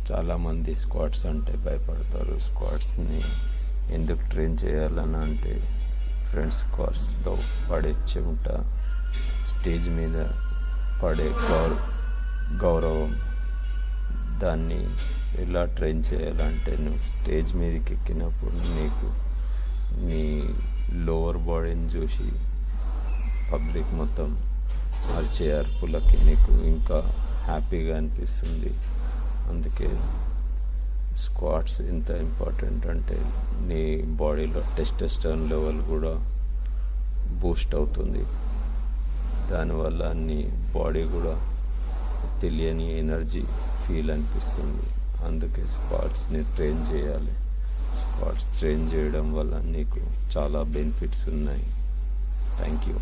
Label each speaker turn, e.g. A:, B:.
A: చాలామంది స్క్వాట్స్ అంటే భయపడతారు. స్క్వాట్స్ని ఎందుకు ట్రైన్ చేయాలని అంటే ఫ్రంట్ స్క్వాట్స్లో పడే చెమట, స్టేజ్ మీద పడే గౌరవం, దాన్ని ఎలా ట్రైన్ చేయాలంటే నువ్వు స్టేజ్ మీదకి ఎక్కినప్పుడు నీకు నీ లోవర్ బాడీని చూసి పబ్లిక్ మొత్తం అరిచే అరుపులకి నీకు ఇంకా హ్యాపీగా అనిపిస్తుంది. అందుకే స్క్వాట్స్ ఎంత ఇంపార్టెంట్ అంటే నీ బాడీలో టెస్టోస్టెరాన్ లెవెల్ కూడా బూస్ట్ అవుతుంది. దానివల్ల నీ బాడీ కూడా తెలియని ఎనర్జీ ఫీల్ అనిపిస్తుంది. అందుకే స్క్వాట్స్ని ట్రైన్ చేయాలి. స్క్వాట్స్ ట్రైన్ చేయడం వల్ల నీకు చాలా బెనిఫిట్స్ ఉన్నాయి. Thank you.